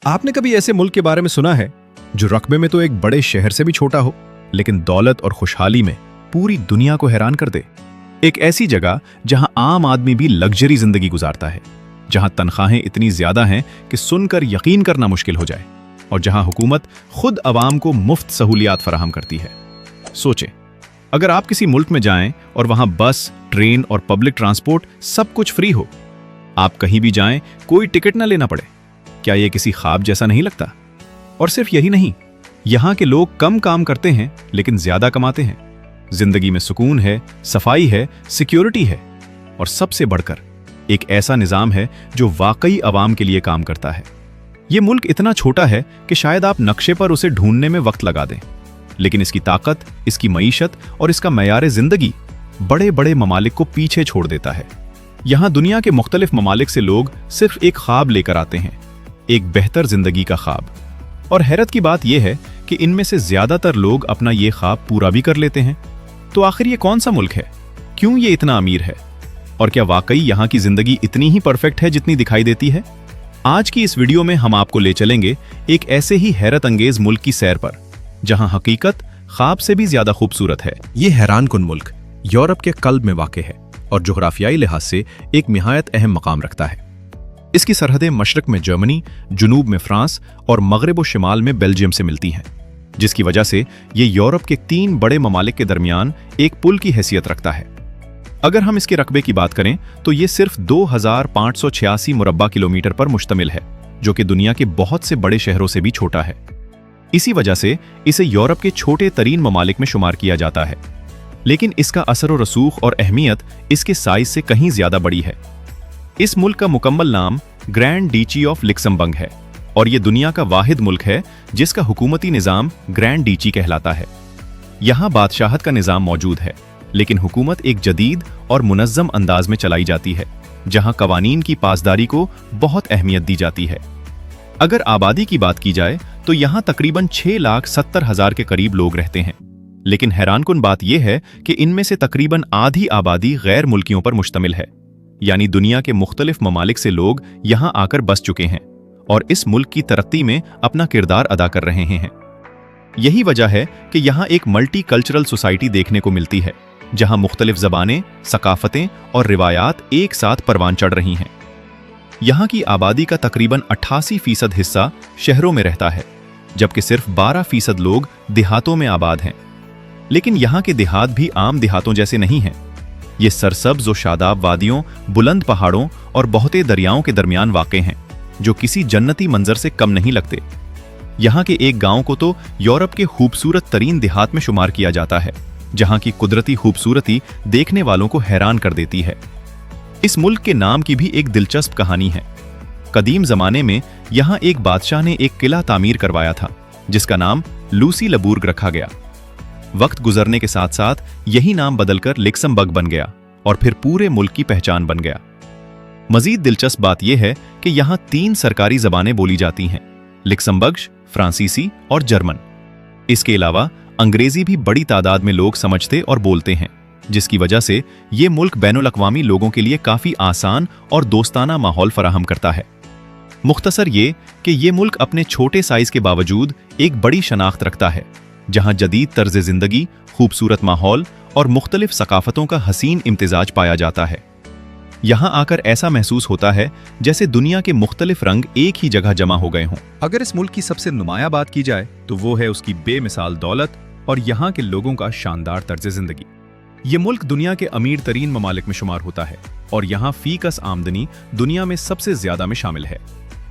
आपने कभी ऐसे मुल्क के बारे में सुना है जो रकबे में तो एक बड़े शहर से भी छोटा हो, लेकिन दौलत और खुशहाली में पूरी दुनिया को हैरान कर दे? एक ऐसी जगह जहां आम आदमी भी लग्जरी जिंदगी गुजारता है, जहां तनख्वाहें इतनी ज्यादा हैं कि सुनकर यकीन करना मुश्किल हो जाए, और जहां हुकूमत खुद अवाम को मुफ्त सहूलियात फराहम करती है। सोचें, अगर आप किसी मुल्क में जाएं और वहां बस, ट्रेन और पब्लिक ट्रांसपोर्ट सब कुछ फ्री हो, आप कहीं भी जाएं, कोई टिकट ना लेना पड़े, क्या यह किसी ख्वाब जैसा नहीं लगता? और सिर्फ यही नहीं, यहां के लोग कम काम करते हैं लेकिन ज्यादा कमाते हैं। जिंदगी में सुकून है, सफाई है, सिक्योरिटी है, और सबसे बढ़कर एक ऐसा निजाम है जो वाकई अवाम के लिए काम करता है। यह मुल्क इतना छोटा है कि शायद आप नक्शे पर उसे ढूंढने में वक्त लगा दें, लेकिन इसकी ताकत, इसकी मईशत और इसका मयार जिंदगी बड़े बड़े ममालिक को पीछे छोड़ देता है। यहां दुनिया के मुख्तलिफ ममालिक से लोग सिर्फ एक ख्वाब लेकर आते हैं, एक बेहतर जिंदगी का ख्वाब। और हैरत की बात यह है कि इनमें से ज्यादातर लोग अपना ये ख्वाब पूरा भी कर लेते हैं। तो आखिर ये कौन सा मुल्क है? क्यों ये इतना अमीर है? और क्या वाकई यहाँ की जिंदगी इतनी ही परफेक्ट है जितनी दिखाई देती है? आज की इस वीडियो में हम आपको ले चलेंगे एक ऐसे ही हैरत अंगेज मुल्क की सैर पर, जहां हकीकत ख्वाब से भी ज्यादा खूबसूरत है। ये हैरानकुन मुल्क यूरोप के कल्ब में वाक़ है और जोग्राफियाई लिहाज से एक निहायत अहम मकाम रखता है। इसकी सरहदें मशरक में जर्मनी, जुनूब में फ्रांस और मगरब व शिमाल में बेल्जियम से मिलती हैं, जिसकी वजह से ये यूरोप के 3 बड़े ममालिक के दरमियान एक पुल की हैसियत रखता है। अगर हम इसके रकबे की बात करें तो ये सिर्फ 2586 मुरब्बा किलोमीटर पर मुश्तमिल है, जो कि दुनिया के बहुत से बड़े शहरों से भी छोटा है। इसी वजह से इसे यूरोप के छोटे तरीन ममालिक में शुमार किया जाता है, लेकिन इसका असर व रसूख और अहमियत इसके साइज से कहीं ज्यादा बड़ी है। इस मुल्क का मुकम्मल नाम ग्रैंड डीची ऑफ लिक्समबर्ग है, और यह दुनिया का वाहिद मुल्क है जिसका हुकूमती निज़ाम ग्रैंड डीची कहलाता है। यहाँ बादशाहत का निज़ाम मौजूद है, लेकिन हुकूमत एक जदीद और मुनज़्ज़म अंदाज में चलाई जाती है, जहाँ कवानीन की पासदारी को बहुत अहमियत दी जाती है। अगर आबादी की बात की जाए तो यहाँ तकरीबन 6,70,000 के करीब लोग रहते हैं, लेकिन हैरानकुन बात यह है कि इनमें से तकरीबन आधी आबादी गैर मुल्कियों पर मुश्तमिल है, यानी दुनिया के मुख्तलिफ ममालिक से लोग यहाँ आकर बस चुके हैं और इस मुल्क की तरक्की में अपना किरदार अदा कर रहे हैं। यही वजह है कि यहाँ एक मल्टी कल्चरल सोसाइटी देखने को मिलती है, जहाँ मुख्तलिफ ज़बानें, सकाफतें और रिवायात एक साथ परवान चढ़ रही हैं। यहाँ की आबादी का तकरीबन 88% हिस्सा शहरों में रहता है, जबकि सिर्फ 12% लोग देहातों में आबाद हैं। लेकिन यहाँ के देहात भी आम देहातों जैसे नहीं हैं। ये सरसब्ज और शादाब वादियों, बुलंद पहाड़ों और बहुते दरियाओं के दरमियान वाक़ हैं, जो किसी जन्नती मंजर से कम नहीं लगते। यहाँ के एक गांव को तो यूरोप के खूबसूरत तरीन देहात में शुमार किया जाता है, जहाँ की कुदरती खूबसूरती देखने वालों को हैरान कर देती है। इस मुल्क के नाम की भी एक दिलचस्प कहानी है। कदीम ज़माने में यहाँ एक बादशाह ने एक किला तामीर करवाया था, जिसका नाम लूसी लबूर्ग रखा गया। वक्त गुजरने के साथ साथ यही नाम बदलकर लिक्समबर्ग बन गया और फिर पूरे मुल्क की पहचान बन गया। मजीद दिलचस्प बात यह है कि यहाँ 3 सरकारी ज़बानें बोली जाती हैं: लिक्समबर्ग्श, फ्रांसीसी और जर्मन। इसके अलावा अंग्रेजी भी बड़ी तादाद में लोग समझते और बोलते हैं, जिसकी वजह से ये मुल्क बैनुल अक़वामी लोगों के लिए काफ़ी आसान और दोस्ताना माहौल फराहम करता है। मुख्तसर ये कि ये मुल्क अपने छोटे साइज़ के बावजूद एक बड़ी शनाख्त रखता है, जहाँ जदीद तर्ज ज़िंदगी, खूबसूरत माहौल और मुख्तलिफ सकाफतों का हसीन इम्तिजाज पाया जाता है। यहाँ आकर ऐसा महसूस होता है जैसे दुनिया के मुख्तलिफ रंग एक ही जगह जमा हो गए हों। अगर इस मुल्क की सबसे नुमायां बात की जाए तो वो है उसकी बेमिसाल दौलत और यहाँ के लोगों का शानदार तर्ज ज़िंदगी। ये मुल्क दुनिया के अमीर तरीन ममालिक में शुमार होता है और यहाँ फीकस आमदनी दुनिया में सबसे ज्यादा में शामिल है।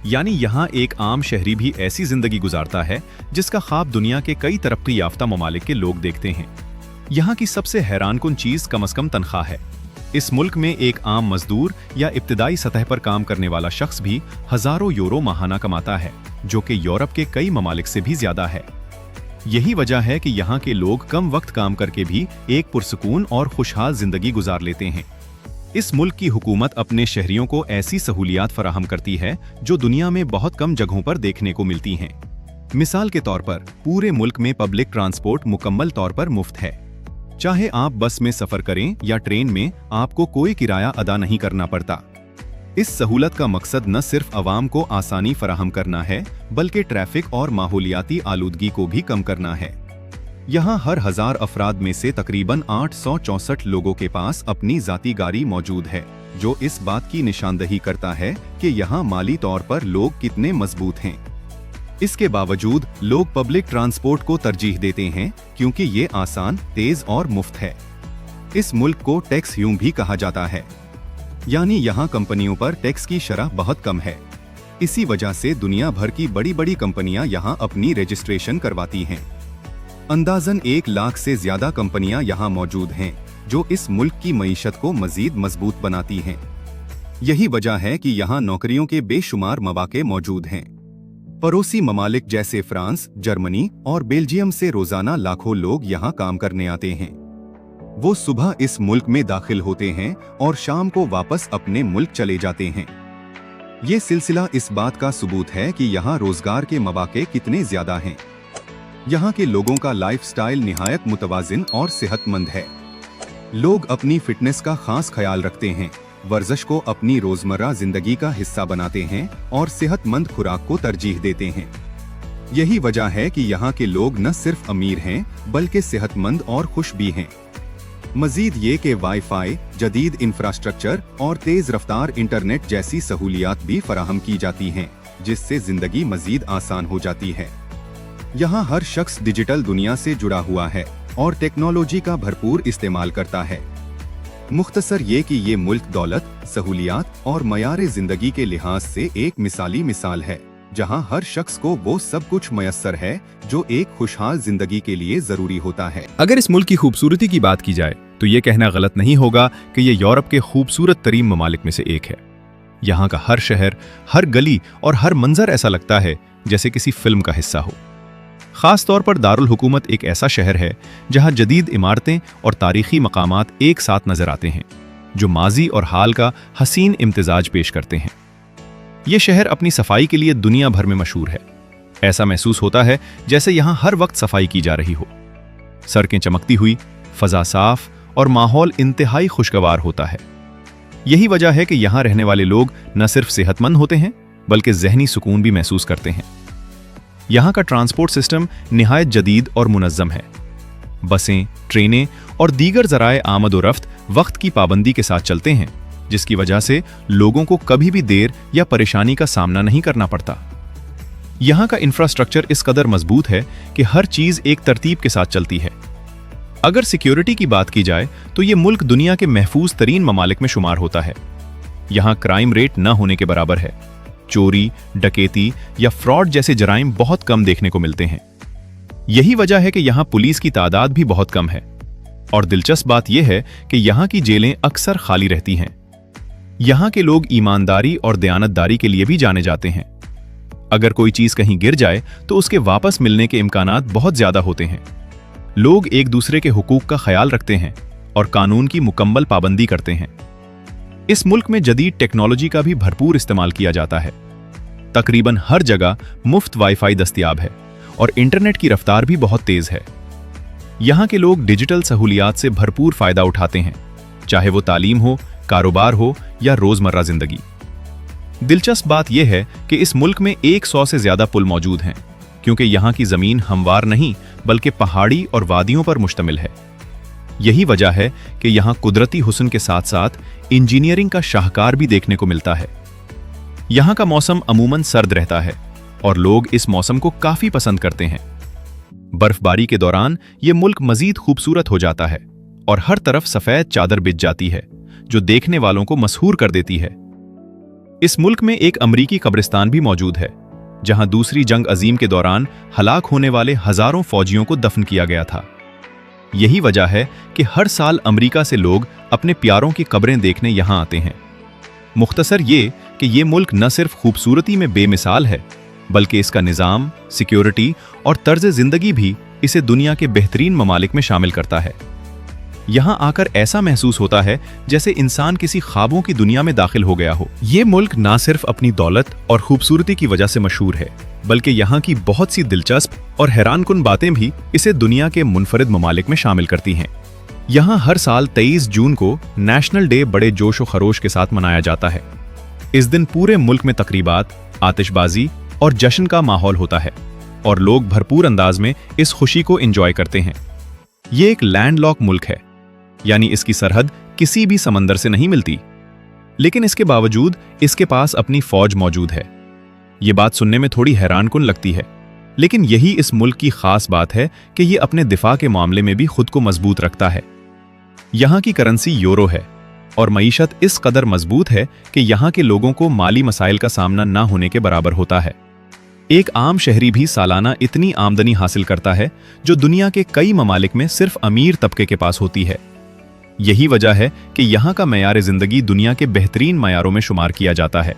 यानी यहाँ एक आम शहरी भी ऐसी जिंदगी गुजारता है जिसका ख्वाब दुनिया के कई तरक्की याफ्ता ममालिक के लोग देखते हैं। यहाँ की सबसे हैरानकुन चीज कम से कम तनख्वाह है। इस मुल्क में एक आम मजदूर या इब्तिदाई सतह पर काम करने वाला शख्स भी हजारों यूरो माहाना कमाता है, जो कि यूरोप के कई ममालिक से भी ज्यादा है। यही वजह है कि यहाँ के लोग कम वक्त काम करके भी एक पुरसुकून और खुशहाल जिंदगी गुजार लेते हैं। इस मुल्क की हुकूमत अपने शहरियों को ऐसी सहूलियात फराहम करती है जो दुनिया में बहुत कम जगहों पर देखने को मिलती हैं। मिसाल के तौर पर पूरे मुल्क में पब्लिक ट्रांसपोर्ट मुकम्मल तौर पर मुफ्त है। चाहे आप बस में सफर करें या ट्रेन में, आपको कोई किराया अदा नहीं करना पड़ता। इस सहूलत का मकसद न सिर्फ आवाम को आसानी फराहम करना है, बल्कि ट्रैफिक और माहौलियाती आलूदगी को भी कम करना है। यहाँ हर 1000 अफराद में से तकरीबन 864 लोगों के पास अपनी ज़ाती गाड़ी मौजूद है, जो इस बात की निशानदही करता है कि यहाँ माली तौर पर लोग कितने मजबूत हैं। इसके बावजूद लोग पब्लिक ट्रांसपोर्ट को तरजीह देते हैं क्योंकि ये आसान, तेज और मुफ्त है। इस मुल्क को टैक्स यूं भी कहा जाता है, यानी यहाँ कंपनियों पर टैक्स की शरह बहुत कम है। इसी वजह से दुनिया भर की बड़ी बड़ी कंपनियां यहाँ अपनी रजिस्ट्रेशन करवाती हैं। अंदाजन 1 लाख से ज्यादा कंपनियां यहाँ मौजूद हैं, जो इस मुल्क की मईशत को मजीद मजबूत बनाती हैं। यही वजह है कि यहाँ नौकरियों के बेशुमार मौके मौजूद हैं। पड़ोसी ममालिक जैसे फ्रांस, जर्मनी और बेल्जियम से रोजाना लाखों लोग यहाँ काम करने आते हैं। वो सुबह इस मुल्क में दाखिल होते हैं और शाम को वापस अपने मुल्क चले जाते हैं। ये सिलसिला इस बात का सबूत है कि यहाँ रोजगार के मौके कितने ज्यादा हैं। यहाँ के लोगों का लाइफस्टाइल निहायत मुतवाजिन और सेहतमंद है। लोग अपनी फिटनेस का खास ख्याल रखते हैं, वर्जिश को अपनी रोजमर्रा जिंदगी का हिस्सा बनाते हैं और सेहतमंद खुराक को तरजीह देते हैं। यही वजह है कि यहाँ के लोग न सिर्फ अमीर हैं, बल्कि सेहतमंद और खुश भी हैं। मजीद ये कि वाईफाई, जदीद इंफ्रास्ट्रक्चर और तेज रफ्तार इंटरनेट जैसी सहूलियात भी फराहम की जाती हैं, जिससे जिंदगी मजीद आसान हो जाती है। यहाँ हर शख्स डिजिटल दुनिया से जुड़ा हुआ है और टेक्नोलॉजी का भरपूर इस्तेमाल करता है। मुख्तसर ये कि ये मुल्क दौलत, सहूलियात और मयार जिंदगी के लिहाज से एक मिसाली मिसाल है, जहाँ हर शख्स को वो सब कुछ मयस्सर है जो एक खुशहाल जिंदगी के लिए जरूरी होता है। अगर इस मुल्क की खूबसूरती की बात की जाए तो ये कहना गलत नहीं होगा कि ये यूरोप के खूबसूरत तरीन ममालिक में से एक है। यहाँ का हर शहर, हर गली और हर मंजर ऐसा लगता है जैसे किसी फिल्म का हिस्सा हो। खास तौर पर दारुल हुकूमत एक ऐसा शहर है जहाँ जदीद इमारतें और तारीखी मकामात एक साथ नजर आते हैं, जो माजी और हाल का हसीन इम्तिजाज पेश करते हैं। ये शहर अपनी सफाई के लिए दुनिया भर में मशहूर है। ऐसा महसूस होता है जैसे यहाँ हर वक्त सफाई की जा रही हो। सड़कें चमकती हुई, फजा साफ और माहौल इंतहाई खुशगवार होता है। यही वजह है कि यहाँ रहने वाले लोग न सिर्फ सेहतमंद होते हैं, बल्कि जहनी सुकून भी महसूस करते हैं। यहाँ का ट्रांसपोर्ट सिस्टम निहायत जदीद और मुनज़्ज़म है। बसें, ट्रेनें और दीगर ज़राए आमद व रफ्त वक्त की पाबंदी के साथ चलते हैं, जिसकी वजह से लोगों को कभी भी देर या परेशानी का सामना नहीं करना पड़ता। यहाँ का इंफ्रास्ट्रक्चर इस कदर मजबूत है कि हर चीज़ एक तरतीब के साथ चलती है। अगर सिक्योरिटी की बात की जाए तो ये मुल्क दुनिया के महफूज तरीन ममालिक में शुमार होता है। यहाँ क्राइम रेट न होने के बराबर है। चोरी, डकैती या फ्रॉड जैसे जराइम बहुत कम देखने को मिलते हैं। यही वजह है कि यहाँ पुलिस की तादाद भी बहुत कम है। और दिलचस्प बात यह है कि यहाँ की जेलें अक्सर खाली रहती हैं। यहाँ के लोग ईमानदारी और दयानतदारी के लिए भी जाने जाते हैं। अगर कोई चीज कहीं गिर जाए तो उसके वापस मिलने के इम्कानात बहुत ज्यादा होते हैं। लोग एक दूसरे के हुकूक का ख्याल रखते हैं और कानून की मुकम्मल पाबंदी करते हैं। इस मुल्क में जदीद टेक्नोलॉजी का भी भरपूर इस्तेमाल किया जाता है। तकरीबन हर जगह मुफ्त वाईफाई दस्तयाब है और इंटरनेट की रफ्तार भी बहुत तेज है। यहाँ के लोग डिजिटल सहूलियात से भरपूर फायदा उठाते हैं, चाहे वो तालीम हो, कारोबार हो या रोजमर्रा जिंदगी। दिलचस्प बात यह है कि इस मुल्क में 100 से ज्यादा पुल मौजूद हैं, क्योंकि यहाँ की जमीन हमवार नहीं बल्कि पहाड़ी और वादियों पर मुश्तमिल है। यही वजह है कि यहाँ कुदरती हुस्न के साथ साथ इंजीनियरिंग का शाहकार भी देखने को मिलता है। यहाँ का मौसम अमूमन सर्द रहता है और लोग इस मौसम को काफी पसंद करते हैं। बर्फबारी के दौरान ये मुल्क मजीद खूबसूरत हो जाता है और हर तरफ सफेद चादर बिछ जाती है, जो देखने वालों को मसहूर कर देती है। इस मुल्क में एक अमरीकी कब्रिस्तान भी मौजूद है, जहां दूसरी जंग अजीम के दौरान हलाक होने वाले हजारों फौजियों को दफन किया गया था। यही वजह है कि हर साल अमेरिका से लोग अपने प्यारों की कब्रें देखने यहां आते हैं। मुख्तसर ये कि ये मुल्क न सिर्फ खूबसूरती में बेमिसाल है, बल्कि इसका निज़ाम, सिक्योरिटी और तर्ज जिंदगी भी इसे दुनिया के बेहतरीन ममालिक में शामिल करता है। यहाँ आकर ऐसा महसूस होता है जैसे इंसान किसी ख्वाबों की दुनिया में दाखिल हो गया हो। ये मुल्क ना सिर्फ अपनी दौलत और खूबसूरती की वजह से मशहूर है, बल्कि यहाँ की बहुत सी दिलचस्प और हैरानकुन बातें भी इसे दुनिया के मुनफरिद ममालिक में शामिल करती हैं। यहाँ हर साल 23 जून को नेशनल डे बड़े जोश व खरोश के साथ मनाया जाता है। इस दिन पूरे मुल्क में तकरीबात, आतिशबाजी और जश्न का माहौल होता है और लोग भरपूर अंदाज में इस खुशी को एंजॉय करते हैं। ये एक लैंडलॉक मुल्क है, यानी इसकी सरहद किसी भी समंदर से नहीं मिलती, लेकिन इसके बावजूद इसके पास अपनी फौज मौजूद है। ये बात सुनने में थोड़ी हैरानकुन लगती है, लेकिन यही इस मुल्क की खास बात है कि ये अपने दिफा के मामले में भी खुद को मजबूत रखता है। यहाँ की करेंसी यूरो है और मईशत इस कदर मजबूत है कि यहाँ के लोगों को माली मसाइल का सामना ना होने के बराबर होता है। एक आम शहरी भी सालाना इतनी आमदनी हासिल करता है जो दुनिया के कई ममालिक में सिर्फ अमीर तबके के पास होती है। यही वजह है कि यहाँ का मयार जिंदगी दुनिया के बेहतरीन मयारों में शुमार किया जाता है।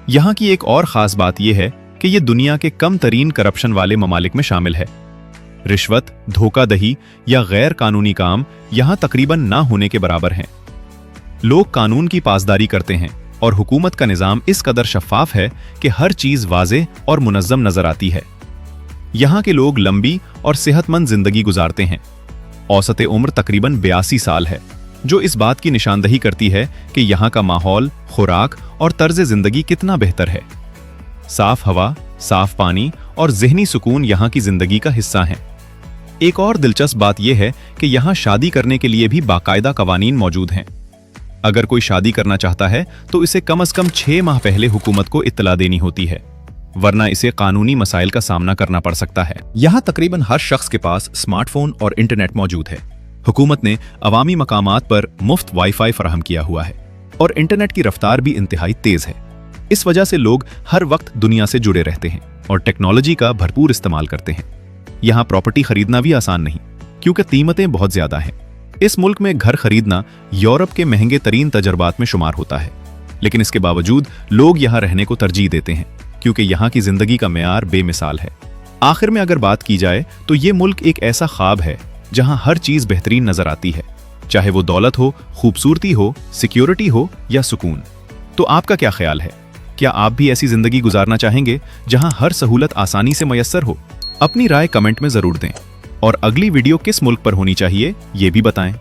यहाँ की एक और खास बात यह है कि यह दुनिया के कम तरीन करप्शन वाले ममालिक में शामिल है। रिश्वत, धोखाधड़ी या गैर कानूनी काम यहाँ तकरीबन ना होने के बराबर हैं। लोग कानून की पासदारी करते हैं और हुकूमत का निज़ाम इस कदर शफ़ाफ है कि हर चीज़ वाज़ेह और मुनज़्ज़म नज़र आती है। यहाँ के लोग लंबी और सेहतमंद जिंदगी गुजारते हैं। औसत उम्र तकरीबन 82 साल है, जो इस बात की निशानदही करती है कि यहाँ का माहौल, खुराक और तर्ज जिंदगी कितना बेहतर है। साफ हवा, साफ पानी और ज़हनी सुकून यहाँ की जिंदगी का हिस्सा हैं। एक और दिलचस्प बात यह है कि यहाँ शादी करने के लिए भी बाकायदा कवानीन मौजूद हैं। अगर कोई शादी करना चाहता है तो इसे कम से कम 6 माह पहले हुकूमत को इत्तला देनी होती है, वरना इसे कानूनी मसाइल का सामना करना पड़ सकता है। यहाँ तकरीबन हर शख्स के पास स्मार्टफोन और इंटरनेट मौजूद है। हुकूमत ने अवामी मकामात पर मुफ्त वाईफाई फराहम किया हुआ है और इंटरनेट की रफ्तार भी इंतहाई तेज है। इस वजह से लोग हर वक्त दुनिया से जुड़े रहते हैं और टेक्नोलॉजी का भरपूर इस्तेमाल करते हैं। यहाँ प्रॉपर्टी खरीदना भी आसान नहीं, क्योंकि कीमतें बहुत ज्यादा हैं। इस मुल्क में घर खरीदना यूरोप के महंगे तरीन तजर्बात में शुमार होता है, लेकिन इसके बावजूद लोग यहाँ रहने को तरजीह देते हैं, क्योंकि यहाँ की जिंदगी का मेयार बेमिसाल है। आखिर में अगर बात की जाए तो ये मुल्क एक ऐसा ख्वाब है जहाँ हर चीज बेहतरीन नजर आती है, चाहे वो दौलत हो, खूबसूरती हो, सिक्योरिटी हो या सुकून। तो आपका क्या ख्याल है? क्या आप भी ऐसी जिंदगी गुजारना चाहेंगे जहां हर सहूलत आसानी से मयस्सर हो? अपनी राय कमेंट में जरूर दें और अगली वीडियो किस मुल्क पर होनी चाहिए ये भी बताएं।